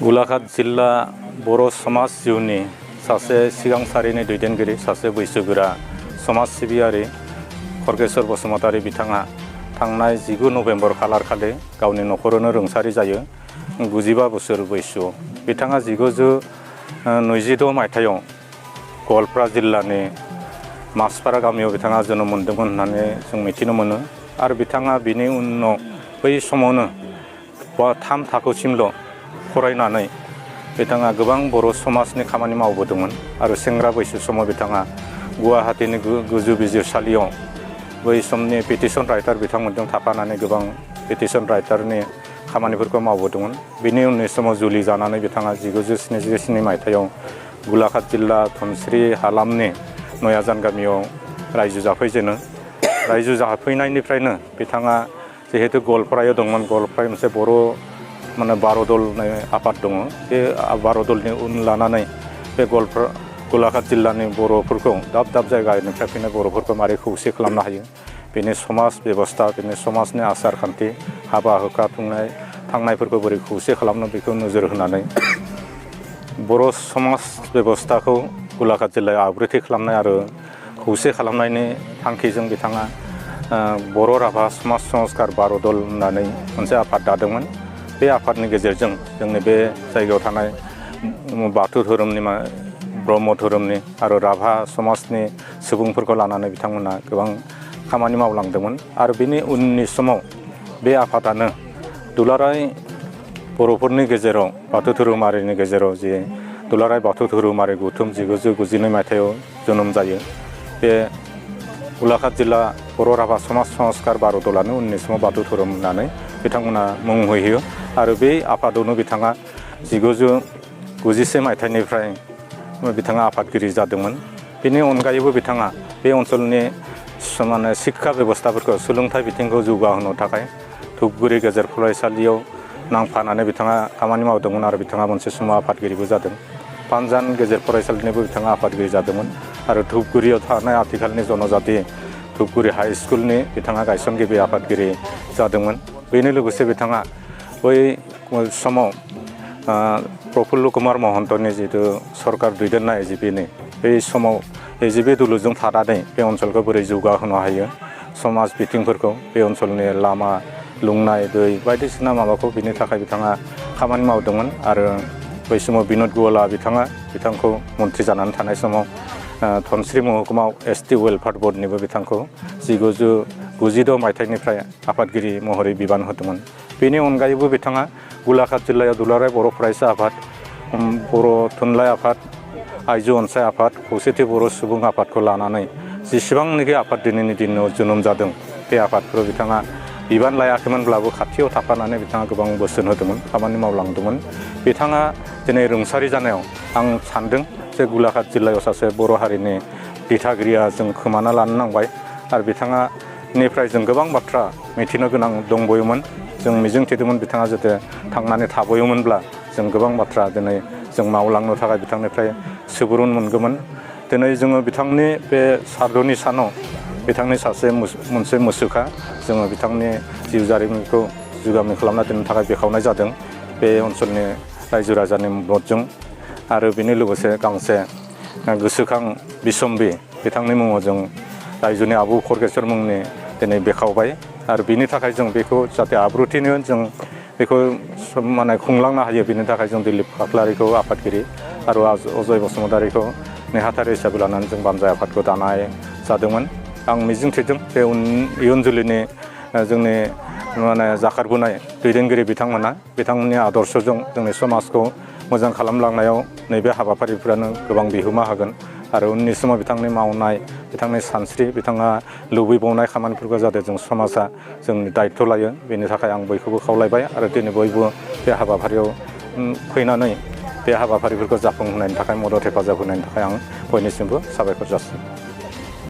गलाघाट जिल्ला बर' समाज जिउनि सासे सिगां सारिनि दैदेनगिरि सासे बैसोगोरा समाज सिबियारि खर्गेश्वर बसुमतारी बिथाङा थांनाय 19 नभेम्बर खालारखालि गावनि नखरावनो रुंसारि जायो 95 बोसोर बैसोआव। बिथाङा 1926 मायथाइयाव गवालपारा जिल्लानि मासपारा गामियाव बिथाङा जोनोम मोन्दोंमोन होननानै जों मिथिनो मोनो। आरो बिथाङा बिनि उनाव बै समावनो 3 थाखोसिमल' फरायनानै बिथाङा गोबां बर' समाजनि खामानि मावबोदोंमोन। आरो सेंग्रा बैसो समाव बिथाङा गुवाहाटीनि गोजौ बिजिरसालियाव बै समनि पिटिसन राइटार बिथांमोनजों थाफानानै गोबां पिटिसन राइटारनि खामानिफोरखौ मावबोदोंमोन। बिनि उननि समाव जुलि जानानै बिथाङा 1977 मायथाइयाव गलाघाट जिल्ला धनस्री हालामनि नयाजान गामियाव रायजो जाफैजेनो। रायजो जाफैनायनिफ्रायनो बिथाङा जिहेतु गवालपारायाव दंमोन, गवालपारायाव मोनसे बर' बार'दल आफाद दङ। बे बार'दलनि उन लानानै बे गलाघाट जिल्लानि बर'फोरखौ दाब दाब जायगानिफ्राय फैनाय बर'फोरखौ मारै खौसे खालामनो हायो, बेनि समाज बेबस्था, बेनि समाजनि आसार खान्थि, हाबा हुखा थांनायफोरखौ बोरै खौसे खालामनो बेखौ नोजोर होनानै बर' समाज बेबस्थाखौ गलाघाट जिल्लायाव आब्रुथि खालामनाय आरो खौसे खालामनायनि थांखिजों बिथाङा बर' राभा समाज संस्कार बार'दल होननानै मोनसे आफाद दादोंमोन। बे आफादनि गेजेरजों जोंनि बे जायगायाव थानाय बाथौ धोरोमनि ब्रह्म धोरोमनि आरो राभा समाजनि सुबुंफोरखौ लानानै बिथांमोना गोबां खामानि मावलांदोंमोन। आरो बिनि उननि समाव बे आफादानो दुलाराय बर'फोरनि गेजेराव बाथौ धोरोमारिनि गेजेराव जे दुलाराय बाथौ धोरोमारि गौथुम 1992 मायथाइयाव जोनोम जायो। बे गलाघाट जिल्ला बर' राभा समाज संस्कार बार'दलानो उननि समाव बाथौ धोरोम होननानै बिथांमोना मुं होयो। आरो बे आफादावनो बिथाङा 1991 मायथाइनिफ्राय बिथाङा आफादगिरि जादोंमोन। बेनि अनगायैबो बिथाङा बे ओनसोलनि शिक्षा बेबस्थाफोरखौ सोलोंथाइ बिथिंखौ जौगाहोनो थाखाय धुपगुरि गेजेर फरायसालियाव नांफानानै बिथाङा खामानि मावदोंमोन। आरो बिथाङा मोनसे समाव आफादगिरिबो जादों। पानजान गेजेर फरायसालिनिबो बिथाङा आफादगिरि जादोंमोन। आरो धुपगुरियाव थानाय आथिखालनि जनजाति धुपगुरि हाइ स्कुलनि बिथाङा गायसनगिरि आफादगिरि जादोंमोन। बेनि लोगोसे बिथाङा बै समाव प्रफुल्ल कुमार महन्तनि जितु सरकार दैदेननाय एजिपिनि बै समाव एजिपि दलजों थानानै बे ओनसोलखौ बोरै जौगाहोनो हायो, समाज बिथिंफोरखौ बे ओनसोलनि लामा लुंनाय दै बायदिसिना माबाखौ बिनि थाखाय बिथाङा खामानि मावदोंमोन। आरो बै समाव बिन'द गोवाला बिथांखौ मन्थ्रि जानानै थानाय समाव धनस्री महकुमाव एसटि वेलफेयार बर्डनिबो बिथांखौ 1996 मायथाइनिफ्राय आफादगिरि महरै बिबान होदोंमोन। बेनि अनगायैबो बिथाङा गलाघाट जिल्लायाव दुलाराय बर' फरायसा आफाद, बर' थुनलाइ आफाद, आइजो अनसाय आफाद, खौसेथि बर' सुबुं आफादखौ लानानै जेसेबांनाखि आफाद दिनैनि दिनाव जोनोम जादों बे आफादफोराव बिथाङा बिबान लायाखैमोनब्लाबो खाथियाव थाफानानै बिथाङा गोबां बोसोन होदोंमोन, खामानि मावलांदोंमोन। बिथाङा दिनै रुंसारि जानायाव आं सानदों जे गलाघाट जिल्लायाव सासे बर' हारिनि दिथागिरिया जों खोमाना लानो नांबाय। आरो बिथाङानिफ्राय जों गोबां बाथ्रा मिथिनो गोनां दंबोयोमोन। जों मिजिंथिदोंमोन बिथाङा जुदि थांनानै थाबोयोमोनब्ला जों गोबां बाथ्रा दिनै जों मावलांनो थाखाय बिथांनिफ्राय सुबुरुन मोनगौमोन। दिनै जोङो बिथांनि बे सार्धनि सानाव बिथांनि मोनसे मुसुखा जोङो बिथांनि जिउ जारिमिनखौ जुगामि खालामना दोननो थाखाय बेखेवनाय जादों बे ओनसोलनि रायजो राजानि मददजों। आरो बेनि लोगोसे गांसे गोसोखां बिसम्बि बिथांनि मुङाव जों रायजोनि आबौ खर्गेश्वर मुंनि दिनै बेखेवबाय। आरो बिनि थाखाय जों बेखौ जाहाथे आब्रुथिनो जों बेखौ खुंलांनो हायो, बिनि थाखाय जों दिलीप खाख्लारिखौ आफादगिरि आरो अजय बसुमतारीखौ नेहाथारि हिसाबै लानानै जों बानजाय आफादखौ दानाय जादोंमोन। आं मिजिंथिदों बे इयुन जोलैनि जोंनि जाखारबोनाय दैदेनगिरि बिथांमोननि आदर्शजों जोंनि समाजखौ मोजां खालामलांनायाव नैबे हाबाफारिफ्रानो गोबां बिहोमा होगोन। आरो उननि समाव बिथांनि मावनाय, बिथांनि सानस्रि, बिथाङा लुबैबावनाय खामानिफोरखौ जाहाथे जों समाजा जोंनि दायित्व लायो, बेनि थाखाय आं बयखौबो खावलायबाय। आरो दिनै बयबो बे हाबाफारियाव फैनानै बे हाबाफारिफोरखौ जाफुंहोनायनि थाखाय मदद हेफाजाब होनायनि थाखाय आं बयनिसिमबो साबायखर जासियो।